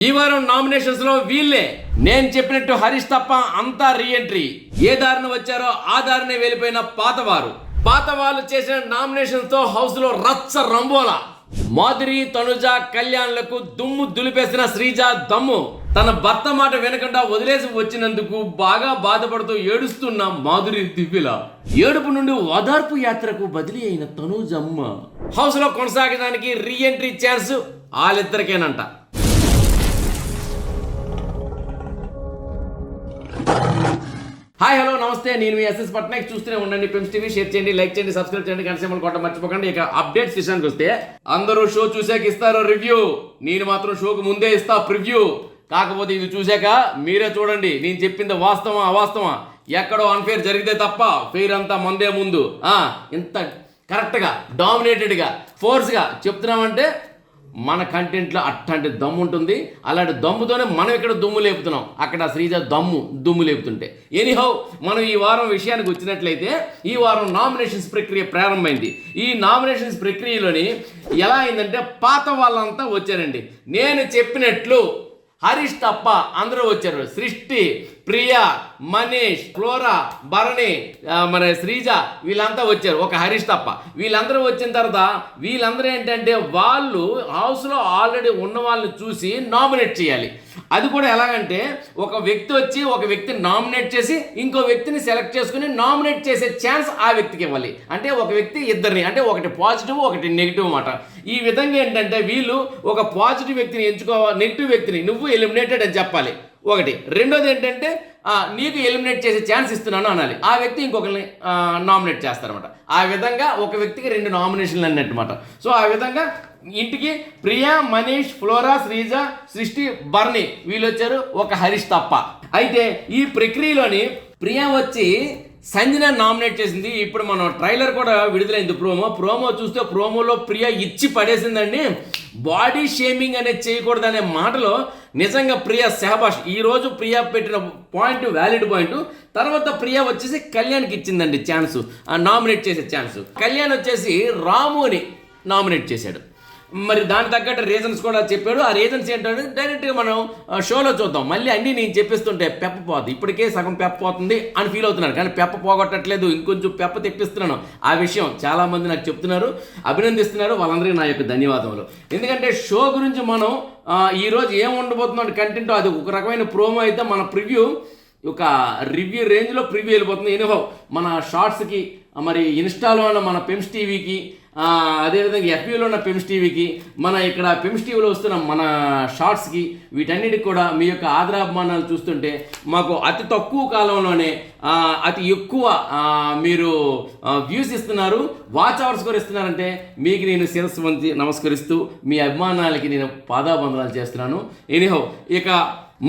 ఈ వారం నామినేషన్స్ లో వీళ్ళే నేను చెప్పినట్టు హరీష్ తప్ప అంతా రీఎంట్రీ. ఏ దారిన వచ్చారో ఆ దారినే వెళ్ళిపోయిన పాత వాళ్ళు చేసిన నామినేషన్స్ తో హౌస్ లో రచ్చ రంబోలా. మాధురి, తనుజ, కళ్యాణ్లకు దుమ్ము దులిపేసిన శ్రీజ దమ్ము. తన భర్త మాట వినకుండా వదిలేసి వచ్చినందుకు బాగా బాధపడుతూ ఏడుస్తున్న మాధురి దివ్యల ఏడుపు నుండి ఓదార్పు యాత్రకు బదిలీ అయిన తనుజమ్మ. హౌస్ లో కొనసాగడానికి రీఎంట్రీ ఛాన్స్ వాళ్ళిద్దరికేనంట. హాయ్ హలో నమస్తే, నేను మీ ఎస్ఎస్ పట్నాయక్. చూస్తూనే ఉండండి పెమ్స్ టీవీ. షేర్ చేయండి, లైక్ చేయండి, సబ్స్క్రైబ్ చేయండి, గంట సింబల్ కొట్టడం మర్చిపోకండి. ఇక అప్డేట్స్ విషయానికి వస్తే అందరూ షో చూసాక ఇస్తారు రివ్యూ, నేను మాత్రం షోకు ముందే ఇస్తా ప్రివ్యూ. కాకపోతే ఇది చూశాక మీరే చూడండి నేను చెప్పింది వాస్తవా అవాస్తవా, ఎక్కడో అన్ఫేర్ జరిగితే తప్ప ఫెయిర్ అంతా మందే ముందు. ఇంత కరెక్ట్గా డామినేటెడ్గా ఫోర్స్గా చెప్తున్నామంటే మన కంటెంట్లో అట్లాంటి దమ్ము ఉంటుంది. అలాంటి దమ్ముతోనే మనం ఇక్కడ దుమ్ము లేపుతున్నాం, అక్కడ శ్రీజ దుమ్ము లేపుతుంటే. ఎనీహౌ, మనం ఈ వారం విషయానికి వచ్చినట్లయితే ఈ వారం నామినేషన్స్ ప్రక్రియ ప్రారంభమైంది. ఈ నామినేషన్స్ ప్రక్రియలోని ఎలా అయిందంటే పాత వాళ్ళంతా వచ్చారండి. నేను చెప్పినట్లు హరీష్ తప్ప అందరూ వచ్చారు. సృష్టి, ప్రియా, మనీష్, ఫ్లోరా, భరణి, మన శ్రీజ వీళ్ళంతా వచ్చారు, ఒక హరీష్ తప్ప. వీళ్ళందరూ వచ్చిన తర్వాత వీళ్ళందరూ ఏంటంటే వాళ్ళు హౌస్లో ఆల్రెడీ ఉన్న వాళ్ళని చూసి నామినేట్ చేయాలి. అది కూడా ఎలాగంటే ఒక వ్యక్తి వచ్చి ఒక వ్యక్తిని నామినేట్ చేసి ఇంకో వ్యక్తిని సెలెక్ట్ చేసుకుని నామినేట్ చేసే ఛాన్స్ ఆ వ్యక్తికి ఇవ్వాలి. అంటే ఒక వ్యక్తి ఇద్దరిని, అంటే ఒకటి పాజిటివ్ ఒకటి నెగిటివ్ అన్నమాట. ఈ విధంగా ఏంటంటే వీళ్ళు ఒక పాజిటివ్ వ్యక్తిని ఎంచుకోవాలి, నెగిటివ్ వ్యక్తిని నువ్వు ఎలిమినేటెడ్ అని చెప్పాలి ఒకటి. రెండోది ఏంటంటే నీకు ఎలిమినేట్ చేసే ఛాన్స్ ఇస్తున్నాను అనాలి. ఆ వ్యక్తి ఇంకొకరిని నామినేట్ చేస్తారన్నమాట. ఆ విధంగా ఒక వ్యక్తికి 2 నామినేషన్లు అన్నమాట. సో ఆ విధంగా ఇంటికి ప్రియా, మనీష్, ఫ్లోరా, శ్రీజ, సృష్టి, భరణి వీళ్ళు వచ్చారు, ఒక హరీష్ తప్ప. అయితే ఈ ప్రక్రియలోని ప్రియా వచ్చి సంజన నామినేట్ చేసింది. ఇప్పుడు మనం ట్రైలర్ కూడా విడుదలైంది. ప్రోమో చూస్తే ప్రోమోలో ప్రియా ఇచ్చి పడేసిందండి. బాడీ షేమింగ్ అనేది చేయకూడదనే మాటలో నిజంగా ప్రియా శహబాష్. ఈరోజు ప్రియా పెట్టిన పాయింట్ వ్యాలిడ్ పాయింట్. తర్వాత ప్రియా వచ్చేసి కళ్యాణ్కి ఇచ్చిందండి ఛాన్స్, నామినేట్ చేసే ఛాన్స్. కళ్యాణ్ వచ్చేసి రాముని నామినేట్ చేశాడు. మరి దానికి తగ్గట్టు రీజన్స్ కూడా చెప్పాడు. ఆ రీజన్స్ ఏంటంటే డైరెక్ట్గా మనం షోలో చూద్దాం. మళ్ళీ అన్నీ నేను చెప్పిస్తుంటే పెప్ప పోతుంది, ఇప్పటికే సగం పెప్ప పోతుంది అని ఫీల్ అవుతున్నాను. కానీ పెప్ప పోగొట్టట్లేదు, ఇంకొంచెం పెప్ప తెప్పిస్తున్నాను. ఆ విషయం చాలామంది నాకు చెప్తున్నారు, అభినందిస్తున్నారు. వాళ్ళందరికీ నా యొక్క ధన్యవాదములు. ఎందుకంటే షో గురించి మనం ఈరోజు ఏం ఉండబోతుందో కంటెంట్ అది ఒక రకమైన ప్రోమో అయితే మన ప్రివ్యూ ఒక రివ్యూ రేంజ్లో ప్రివ్యూ వెళ్ళిపోతుంది. ఎనిహో మన షార్ట్స్కి, మరి ఇన్స్టాలో ఉన్న మన పెమ్స్ టీవీకి, అదేవిధంగా ఎఫ్బీలో ఉన్న పెమ్స్ టీవీకి, మన ఇక్కడ పెమ్స్ టీవీలో వస్తున్న మన షార్ట్స్కి, వీటన్నిటికి కూడా మీ యొక్క ఆదరాభిమానాలు చూస్తుంటే మాకు అతి తక్కువ కాలంలోనే అతి ఎక్కువ మీరు వ్యూస్ ఇస్తున్నారు, వాచ్ అవర్స్ కూడా ఇస్తున్నారంటే మీకు నేను శిరస్సు వంచి నమస్కరిస్తూ మీ అభిమానాలకి నేను పాదాబంధనాలు చేస్తున్నాను. ఎనీహౌ, ఇక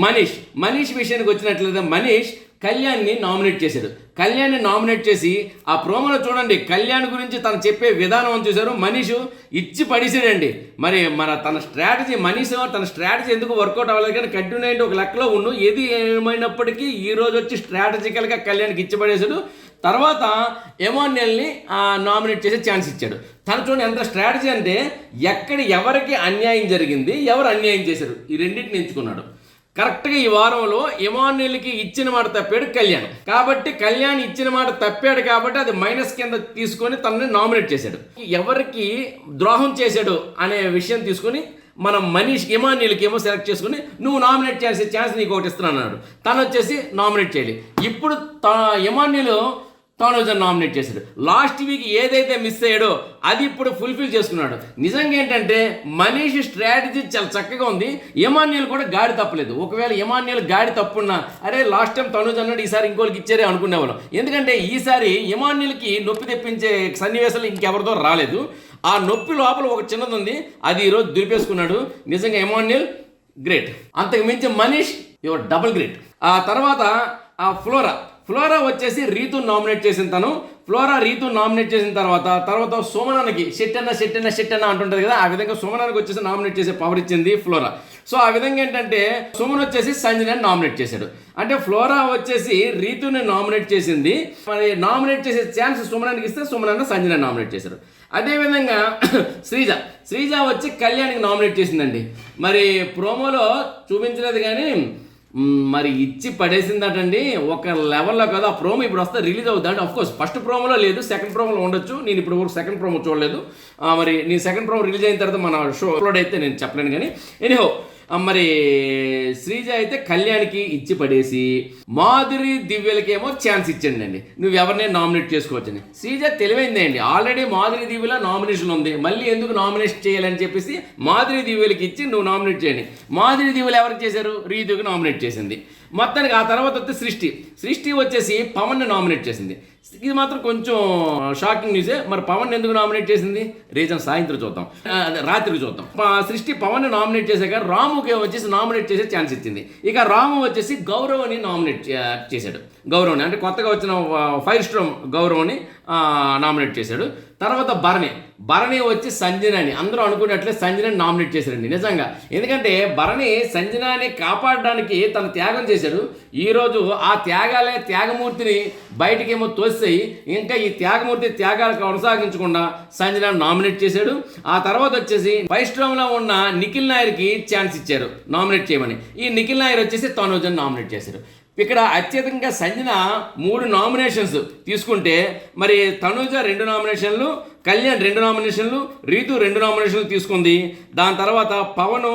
మనీష్ విషయానికి వచ్చినట్లయితే మనీష్ కళ్యాణ్ని నామినేట్ చేశాడు. కళ్యాణ్ని నామినేట్ చేసి ఆ ప్రోమోలో చూడండి కళ్యాణ్ గురించి తను చెప్పే విధానం చూశారు. మనీష్ ఇచ్చి పడేసాడండి. మరి తన స్ట్రాటజీ తన స్ట్రాటజీ ఎందుకు వర్కౌట్ అవ్వలేదు కానీ కంటిన్యూ అయ్యి ఒక లెక్కలో ఉండు. ఏది ఏమైనప్పటికీ ఈరోజు వచ్చి స్ట్రాటజికల్గా కళ్యాణ్కి ఇచ్చి పడేశాడు. తర్వాత ఎమాన్యుయల్ని నామినేట్ చేసే ఛాన్స్ ఇచ్చాడు. తను చూడండి ఎంత స్ట్రాటజీ అంటే ఎవరికి అన్యాయం జరిగింది, ఎవరు అన్యాయం చేశారు, ఈ రెండింటిని ఎంచుకున్నాడు. కరెక్ట్గా ఈ వారంలో ఎమాన్యుయల్కి ఇచ్చిన మాట తప్పాడు కళ్యాణ్. కాబట్టి కళ్యాణ్ ఇచ్చిన మాట తప్పాడు కాబట్టి అది మైనస్ కింద తీసుకొని తనని నామినేట్ చేశాడు. ఎవరికి ద్రోహం చేశాడు అనే విషయం తీసుకొని మనం ఎమాన్యుయల్కి ఏమో సెలెక్ట్ చేసుకుని నువ్వు నామినేట్ చేసే ఛాన్స్ నీకు ఒకటి ఇస్తున్నాను అన్నాడు. తను వచ్చేసి నామినేట్ చేయాలి. ఇప్పుడు ఎమాన్యుయల్ తనుజను నామినేట్ చేశాడు. లాస్ట్ వీక్ ఏదైతే మిస్ అయ్యాడో అది ఇప్పుడు ఫుల్ఫిల్ చేసుకున్నాడు. నిజంగా ఏంటంటే మనీష్ స్ట్రాటజీ చాలా చక్కగా ఉంది. ఎమాన్యుయల్ కూడా గాడి తప్పలేదు. ఒకవేళ ఎమాన్యుయల్ గాడి తప్పున్నా అరే లాస్ట్ టైం తనుజ్ అన్నాడు ఈసారి ఇంకోళ్ళకి ఇచ్చారే అనుకునేవాళ్ళం. ఎందుకంటే ఈసారి ఎమాన్యుయల్కి నొప్పి తెప్పించే సన్నివేశాలు ఇంకెవరితో రాలేదు. ఆ నొప్పి లోపల ఒక చిన్నది ఉంది, అది ఈరోజు దులిపేసుకున్నాడు. నిజంగా ఎమాన్యుయల్ గ్రేట్. అంతకు మించి మనీష్ యువర్ డబుల్ గ్రేట్. ఆ తర్వాత ఫ్లోరా వచ్చేసి రీతుని నామినేట్ చేసిన రీతుని నామినేట్ చేసిన తర్వాత సుమనానికి షెట్టన్న అంటుంటుంది కదా, ఆ విధంగా సుమనానికి వచ్చేసి నామినేట్ చేసే పవర్ ఇచ్చింది ఫ్లోరా. సో ఆ విధంగా ఏంటంటే సుమన్ వచ్చేసి సంజనని నామినేట్ చేశాడు. అంటే ఫ్లోరా వచ్చేసి రీతుని నామినేట్ చేసింది. మరి నామినేట్ చేసే ఛాన్స్ సుమనానికి ఇస్తే సుమనన్న సంజనని నామినేట్ చేశారు. అదేవిధంగా శ్రీజ వచ్చి కళ్యాణ్కి నామినేట్ చేసిందండి. మరి ప్రోమోలో చూపించలేదు కానీ మరి ఇచ్చి పడేసిందటండి ఒక లెవెల్లో కదా. ఆ ప్రోమో ఇప్పుడు వస్తే రిలీజ్ అవుతుంది అంటే ఆఫ్కోర్స్ ఫస్ట్ ప్రోమోలో లేదు, సెకండ్ ప్రోమోలో ఉండొచ్చు. నేను ఇప్పుడు సెకండ్ ప్రోమో చూడలేదు. మరి నేను సెకండ్ ప్రోమో రిలీజ్ అయిన తర్వాత మన షో అప్లోడ్ అయితే నేను చెప్పలేను కానీ ఎనీహో మరి శ్రీజ అయితే కళ్యాణ్కి ఇచ్చి పడేసి మాధురి దివ్యలకేమో ఛాన్స్ ఇచ్చండి. నువ్వు ఎవరినే నామినేట్ చేసుకోవచ్చని. శ్రీజ తెలివైందే అండి, ఆల్రెడీ మాధురి దివ్యలో నామినేషన్ ఉంది, మళ్ళీ ఎందుకు నామినేషన్ చేయాలని చెప్పేసి మాధురి దివ్యలకి ఇచ్చి నువ్వు నామినేట్ చేయండి. మాధురి దివ్యలు ఎవరికి చేశారు? రీతుకి నామినేట్ చేసింది. మొత్తానికి ఆ తర్వాత వస్తే సృష్టి వచ్చేసి పవన్ని నామినేట్ చేసింది. ఇది మాత్రం కొంచెం షాకింగ్ న్యూసే. మరి పవన్ ఎందుకు నామినేట్ చేసింది? రీజన్ సాయంత్రం చూద్దాం, రాత్రికి చూద్దాం. సృష్టి పవన్ నామినేట్ చేశాక రాముకి వచ్చేసి నామినేట్ చేసే ఛాన్స్ ఇచ్చింది. ఇక రాము వచ్చేసి గౌరవని నామినేట్ చేశాడు. గౌరవని అంటే కొత్తగా వచ్చిన ఫైర్ స్టార్ గౌరవని నామినేట్ చేశాడు. తర్వాత భరణి వచ్చి సంజనాని అందరూ అనుకున్నట్లే సంజనాని నామినేట్ చేశారండి. నిజంగా ఎందుకంటే భరణి సంజనాని కాపాడడానికి తన త్యాగం చేశాడు. ఈరోజు ఆ త్యాగమూర్తిని బయటకేమో తోస్తాయి. ఇంకా ఈ త్యాగాలు కొనసాగించకుండా సంజనాని నామినేట్ చేశాడు. ఆ తర్వాత వచ్చేసి ఫైవ్ స్టార్లో ఉన్న నిఖిల్ నాయర్కి ఛాన్స్ ఇచ్చారు నామినేట్ చేయమని. ఈ నిఖిల్ నాయర్ వచ్చేసి తనూజని నామినేట్ చేశారు. ఇక్కడ అత్యధికంగా సంజన 3 నామినేషన్స్ తీసుకుంటే మరి తనూజ 2 నామినేషన్లు, కళ్యాణ్ 2 నామినేషన్లు, రీతు 2 నామినేషన్లు తీసుకుంది. దాని తర్వాత పవను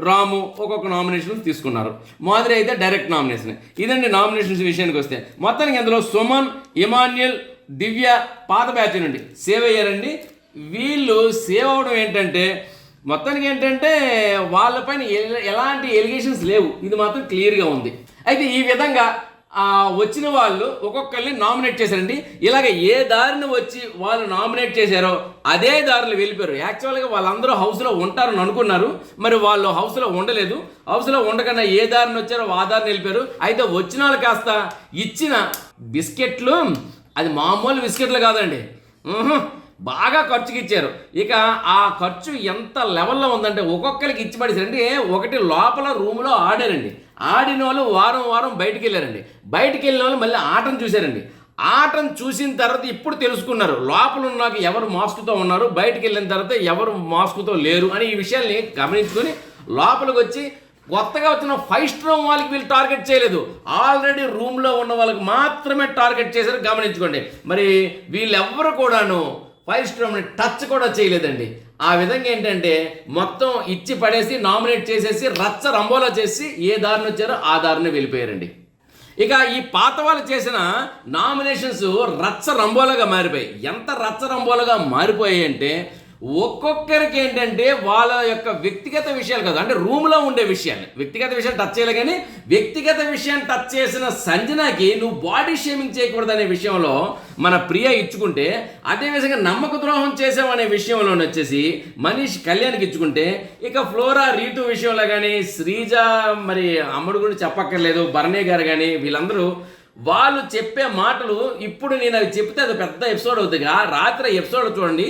రాము ఒక్కొక్క నామినేషన్ తీసుకున్నారు. మాధురి అయితే డైరెక్ట్ నామినేషన్. ఇదండి నామినేషన్స్ విషయానికి వస్తే. మొత్తానికి అందులో సుమన్, ఇమాన్యుల్, దివ్య పాత బ్యాచ్ నుండి సేవ్ అయ్యారండి. వీళ్ళు సేవ్ అవడం ఏంటంటే మొత్తానికి ఏంటంటే వాళ్ళపైన ఎలాంటి ఎలిగేషన్స్ లేవు, ఇది మాత్రం క్లియర్గా ఉంది. అయితే ఈ విధంగా వచ్చిన వాళ్ళు ఒక్కొక్కరిని నామినేట్ చేశారండి. ఇలాగ ఏ దారిని వచ్చి వాళ్ళు నామినేట్ చేశారో అదే దారిలో వెళ్ళిపోయారు. యాక్చువల్గా వాళ్ళందరూ హౌస్లో ఉంటారని అనుకున్నారు, మరి వాళ్ళు హౌస్లో ఉండలేదు. హౌస్లో ఉండకుండా ఏ దారిని వచ్చారో ఆ దారిని వెళ్ళిపోయారు. అయితే వచ్చిన వాళ్ళు కాస్త ఇచ్చిన బిస్కెట్లు అది మామూలు బిస్కెట్లు కాదండి, బాగా ఖర్చుకి ఇచ్చారు. ఇక ఆ ఖర్చు ఎంత లెవెల్లో ఉందంటే ఒక్కొక్కరికి ఇచ్చి పడేసారండి. ఒకటి లోపల రూమ్లో ఆడారండి, ఆడిన వాళ్ళు వారం బయటికి వెళ్ళారండి. బయటికి వెళ్ళిన వాళ్ళు మళ్ళీ ఆటను చూశారండి. ఆటను చూసిన తర్వాత ఇప్పుడు తెలుసుకున్నారు లోపల ఉన్నాక ఎవరు మాస్క్తో ఉన్నారు, బయటికి వెళ్ళిన తర్వాత ఎవరు మాస్క్తో లేరు అని ఈ విషయాల్ని గమనించుకొని లోపలికి వచ్చి కొత్తగా వచ్చిన 5 స్టార్ వాళ్ళకి వీళ్ళు టార్గెట్ చేయలేదు, ఆల్రెడీ రూమ్లో ఉన్న వాళ్ళకి మాత్రమే టార్గెట్ చేశారు. గమనించుకోండి. మరి వీళ్ళెవ్వరు కూడాను 5 స్టార్ని టచ్ కూడా చేయలేదండి. ఆ విధంగా ఏంటంటే మొత్తం ఇచ్చి పడేసి నామినేట్ చేసేసి రచ్చ రంబోలా చేసి ఏ దారిని వచ్చారో ఆ దారిని వెళ్ళిపోయారండి. ఇక ఈ పాత వాళ్ళు చేసిన నామినేషన్స్ రచ్చ రంబోలాగా మారిపోయాయి. ఎంత రచ్చ రంబోలాగా మారిపోయాయి అంటే ఒక్కొక్కరికి ఏంటంటే వాళ్ళ యొక్క వ్యక్తిగత విషయాలు కాదు, అంటే రూమ్లో ఉండే విషయాలు, వ్యక్తిగత విషయాలు టచ్ చేయాలి. కానీ వ్యక్తిగత విషయాన్ని టచ్ చేసిన సంజనాకి నువ్వు బాడీ షేమింగ్ చేయకూడదు అనే విషయంలో మన ప్రియ ఇచ్చుకుంటే, అదేవిధంగా నమ్మక ద్రోహం చేసామనే విషయంలో వచ్చేసి మనీష్ కళ్యాణ్కి ఇచ్చుకుంటే, ఇక ఫ్లోరా రీతు విషయంలో కానీ శ్రీజ మరి అమ్మడు గురించి చెప్పక్కర్లేదు, భరణి గారు కానీ వీళ్ళందరూ వాళ్ళు చెప్పే మాటలు ఇప్పుడు నేను అవి చెప్తే అది పెద్ద ఎపిసోడ్ అవుతుంది. రాత్రి ఎపిసోడ్ చూడండి,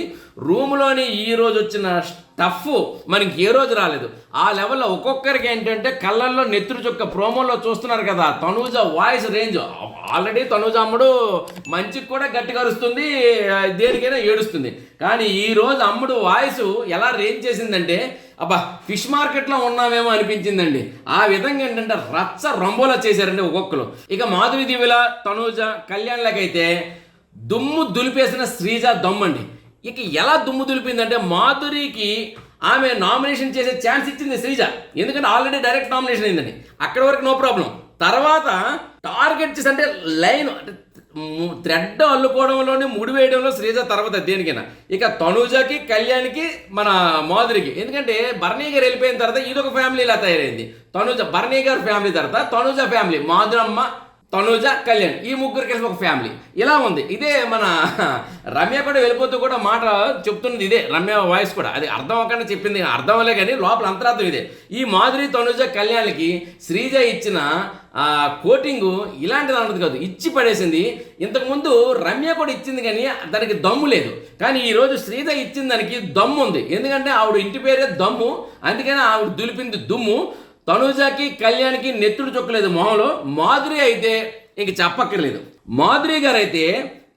రూమ్లోని ఈ రోజు వచ్చిన స్టఫ్ మనకి ఏ రోజు రాలేదు. ఆ లెవెల్లో ఒక్కొక్కరికి ఏంటంటే కళ్ళల్లో నెత్తురు చుక్క. ప్రోమోలో చూస్తున్నారు కదా Tanuja voice range, already Tanuja అమ్ముడు మంచికి కూడా గట్టిగా అరుస్తుంది, దేనికైనా ఏడుస్తుంది. కానీ ఈరోజు అమ్ముడు వాయిస్ ఎలా రేంజ్ చేసిందంటే అబ్బా ఫిష్ మార్కెట్లో ఉన్నామేమో అనిపించిందండి. ఆ విధంగా ఏంటంటే రచ్చ రంబోలా చేశారండి ఒక్కొక్కరు. ఇక మాధురి దివ్యల, తనూజ, కళ్యాణ్లకైతే దుమ్ము దులిపేసిన శ్రీజ దమ్మండి. ఇక ఎలా దుమ్ము దులిపిందంటే మాధురికి ఆమె నామినేషన్ చేసే ఛాన్స్ ఇచ్చింది శ్రీజ, ఎందుకంటే ఆల్రెడీ డైరెక్ట్ నామినేషన్ అయిందండి. అక్కడి వరకు నో ప్రాబ్లం. తర్వాత టార్గెట్ చేసి అంటే లైన్ థ్రెడ్ అల్లుకోవడంలోనే ముడి వేయడంలో శ్రీజ తర్వాత దేనికైనా. ఇక తనూజకి, కళ్యాణ్కి, మన మాధురికి, ఎందుకంటే భరణి గారు వెళ్ళిపోయిన తర్వాత ఇదొక ఫ్యామిలీ ఇలా తయారైంది. భరణి గారు ఫ్యామిలీ తర్వాత తనూజ ఫ్యామిలీ, మాధురమ్మ, తనూజ, కళ్యాణ్, ఈ ముగ్గురు కలిసి ఒక ఫ్యామిలీ ఇలా ఉంది. ఇదే మన రమ్య కూడా వెళ్ళిపోతూ కూడా మాట చెప్తున్నది ఇదే. రమ్య వాయిస్ కూడా అది అర్థం అవ్వకుండా చెప్పింది, అర్థం అవ్వలే కానీ లోపల అంతరార్థం ఇదే. ఈ మాధురి, తనూజ, కళ్యాణ్కి శ్రీజ ఇచ్చిన కోటింగు ఇలాంటి దాంట్లో కాదు, ఇచ్చి పడేసింది. ఇంతకుముందు రమ్య కూడా ఇచ్చింది కానీ దానికి దమ్ము లేదు. కానీ ఈరోజు శ్రీజ ఇచ్చిన దానికి దమ్ము ఉంది, ఎందుకంటే ఆవిడ ఇంటి పేరే దమ్ము, అందుకని ఆవిడ దులిపింది దుమ్ము. తనూజకి, కళ్యాణ్కి నెత్తుడు చొక్కలేదు మొహంలో. మాధురి అయితే ఇంక చెప్పక్కర్లేదు. మాధురి గారు అయితే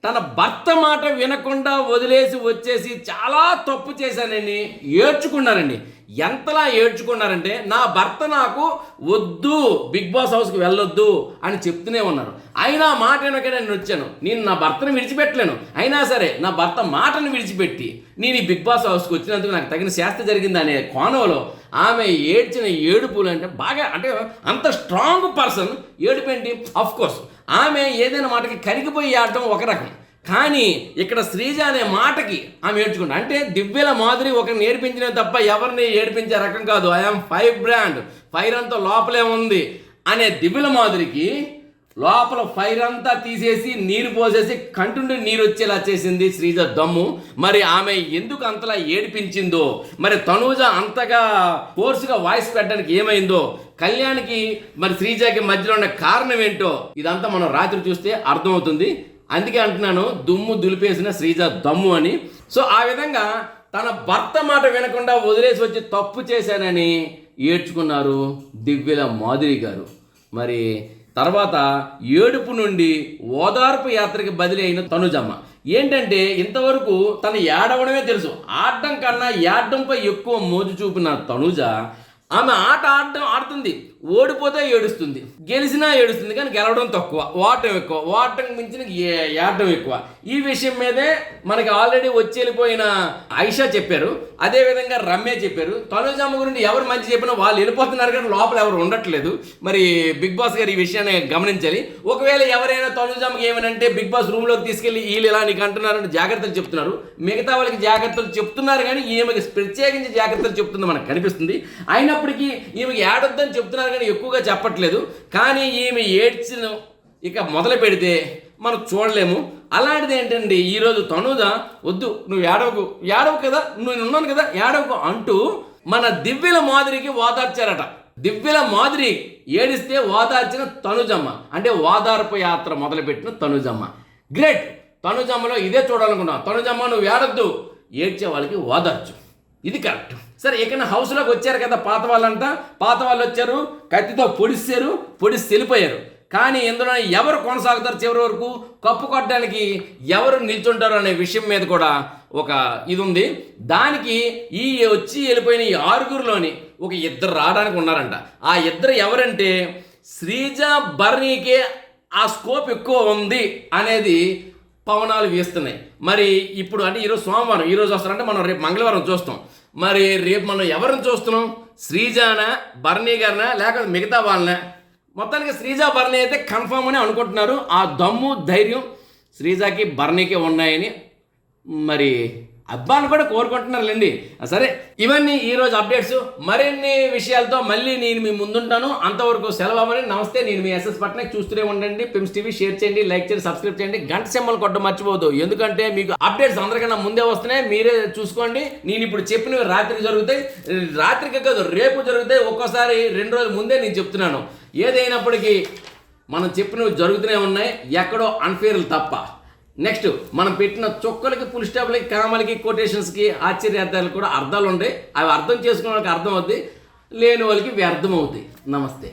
తన భర్త మాట వినకుండా వదిలేసి వచ్చేసి చాలా తప్పు చేశానని ఏడ్చుకున్నారండి. ఎంతలా ఏడ్చుకున్నారంటే నా భర్త నాకు వద్దు, బిగ్ బాస్ హౌస్కి వెళ్ళొద్దు అని చెప్తూనే ఉన్నారు. అయినా మాట వెనక నేను వచ్చాను, నేను నా భర్తను విడిచిపెట్టలేను. అయినా సరే నా భర్త మాటను విడిచిపెట్టి నేను ఈ బిగ్ బాస్ హౌస్కి వచ్చినందుకు నాకు తగిన శాస్తి జరిగింది అనే కోణంలో ఆమె ఏడ్చిన ఏడుపులు అంటే బాగా, అంటే అంత స్ట్రాంగ్ పర్సన్ ఏడుపేంటి. అఫ్ కోర్స్ ఆమె ఏదైనా మాటకి కరిగిపోయి ఆడటం ఒక రకం, కానీ ఇక్కడ శ్రీజ అనే మాటకి ఆమె ఏడ్చుకుంటా. అంటే దివ్యల మాదిరి ఒక నేర్పించిన తప్ప ఎవరిని ఏడిపించే రకం కాదు. ఐఎమ్ ఫైర్ బ్రాండ్, ఫైర్ అంతా లోపలే ఉంది అనే దివ్యల మాదిరికి లోపల ఫైర్ అంతా తీసేసి నీరు పోసేసి కంటుండి నీరు వచ్చేలా చేసింది శ్రీజ దమ్ము. మరి ఆమె ఎందుకు అంతలా ఏడిపించిందో, మరి తనూజ అంతగా ఫోర్స్గా వాయిస్ పెట్టడానికి ఏమైందో, కళ్యాణ్కి మరి శ్రీజకి మధ్యలో ఉన్న కారణం ఏంటో ఇదంతా మనం రాత్రి చూస్తే అర్థమవుతుంది. అందుకే అంటున్నాను దుమ్ము దులిపేసిన శ్రీజ దమ్ము అని. సో ఆ విధంగా తన భర్త మాట వినకుండా వదిలేసి వచ్చి తప్పు చేశానని ఏడ్చుకున్నారు దివ్యల మాధురి గారు. మరి తర్వాత ఏడుపు నుండి ఓదార్పు యాత్రకి బదిలీ అయిన తనుజమ్మ ఏంటంటే ఇంతవరకు తను ఏడవడమే తెలుసు, ఆడడం కన్నా ఏడడంపై ఎక్కువ మోజు చూపిన తనుజ ఆమె ఆడుతుంది, ఓడిపోతే ఏడుస్తుంది, గెలిచినా ఏడుస్తుంది, కానీ గెలవడం తక్కువ, ఓటం ఎక్కువ, ఓటం మించిన ఏడడం ఎక్కువ. ఈ విషయం మీదే మనకి ఆల్రెడీ వచ్చి వెళ్ళిపోయిన ఐషా చెప్పారు, అదేవిధంగా రమ్య చెప్పారు. తనుజమ్మ గురించి ఎవరు మంచి చెప్పినా వాళ్ళు వెళ్ళిపోతున్నారు, కానీ లోపల ఎవరు ఉండట్లేదు. మరి బిగ్ బాస్ గారు ఈ విషయాన్ని గమనించాలి. ఒకవేళ ఎవరైనా తనుజమ్మకి ఏమనంటే బిగ్ బాస్ రూమ్లోకి తీసుకెళ్ళి వీళ్ళు ఇలా నీకు అంటున్నారని జాగ్రత్తలు చెప్తున్నారు, మిగతా వాళ్ళకి జాగ్రత్తలు చెప్తున్నారు, కానీ ఈమెకి ప్రత్యేకించి జాగ్రత్తలు చెప్తుంది మనకు కనిపిస్తుంది. అయినప్పటికీ ఈమెకి ఏడొద్దని చెప్తున్నారు కానీ ఎక్కువగా చెప్పట్లేదు. కానీ ఈమె ఏడ్చిన ఇక మొదలు పెడితే మనం చూడలేము. అలాంటిది ఏంటండి ఈరోజు తనుజ వద్దు నువ్వు ఏడవకు కదా, నేను ఉన్నాను కదా ఏడవకు అంటూ మన దివ్యల మాదిరికి ఓదార్చారట. దివ్యల మాదిరి ఏడిస్తే ఓదార్చిన తనుజమ్మ, అంటే ఓదార్పు యాత్ర మొదలుపెట్టిన తనుజమ్మ. గ్రేట్. తనుజమ్మలో ఇదే చూడాలనుకున్నా. తనుజమ్మ నువ్వు ఏడొద్దు, ఏడ్చే వాళ్ళకి ఓదార్చు, ఇది కరెక్ట్. సరే ఇక హౌస్లోకి వచ్చారు కదా పాత వాళ్ళంతా, పాత వాళ్ళు వచ్చారు, కత్తితో పొడిసి వెళ్ళిపోయారు. కానీ ఇందులో ఎవరు కొనసాగుతారు చివరి వరకు, కప్పు కొట్టడానికి ఎవరు నిల్చుంటారు అనే విషయం మీద కూడా ఒక ఇది ఉంది. దానికి ఈ వచ్చి వెళ్ళిపోయిన ఈ ఆరుగురిలోని ఒక ఇద్దరు రావడానికి ఉన్నారంట. ఆ ఇద్దరు ఎవరంటే శ్రీజ బర్నీకే ఆ స్కోప్ ఎక్కువ ఉంది అనేది పవనాలు వీస్తున్నాయి. మరి ఇప్పుడు అంటే ఈరోజు సోమవారం, ఈరోజు వస్తారంటే మనం రేపు మంగళవారం చూస్తాం. మరి రేపు మనం ఎవరిని చూస్తున్నాం, శ్రీజానా, బర్నీ గారినా, లేకపోతే మిగతా వాళ్ళనా? మొత్తానికి శ్రీజ బర్నీ అయితే కన్ఫామ్ అని అనుకుంటున్నారు. ఆ దమ్ము ధైర్యం శ్రీజాకి బర్నీకి ఉన్నాయని మరి అబ్బాయిని కూడా కోరుకుంటున్నారులేండి. సరే ఇవన్నీ ఈరోజు అప్డేట్స్. మరిన్ని విషయాలతో మళ్ళీ నేను మీ ముందుంటాను. అంతవరకు సెలవు. నమస్తే. నేను మీ ఎస్ఎస్ పట్నాయక్. చూస్తూనే ఉండండి పిమ్స్ టీవీ. షేర్ చేయండి, లైక్ చేయండి, సబ్స్క్రైబ్ చేయండి, గంట సింబల్ కొట్టడం మర్చిపోవద్దు. ఎందుకంటే మీకు అప్డేట్స్ అందరికన్నా ముందే వస్తున్నాయి, మీరే చూసుకోండి. నేను ఇప్పుడు చెప్పినవి రాత్రికి జరుగుతాయి, రాత్రికి కాదు రేపు జరుగుతాయి, ఒక్కోసారి 2 రోజుల ముందే నేను చెప్తున్నాను. ఏదైనప్పటికీ మనం చెప్పినవి జరుగుతూనే ఉన్నాయి, ఎక్కడో అన్ఫేర్లు తప్ప. నెక్స్ట్ మనం పెట్టిన చుక్కలకి, ఫుల్ స్టాప్లకి, కామలకి, కొటేషన్స్కి, ఆశ్చర్యార్థాలు కూడా అర్థాలు ఉంటాయి. అవి అర్థం చేసుకునే వాళ్ళకి అర్థం అవుద్ది, లేని వాళ్ళకి వ్యర్థం అవుతాయి. నమస్తే.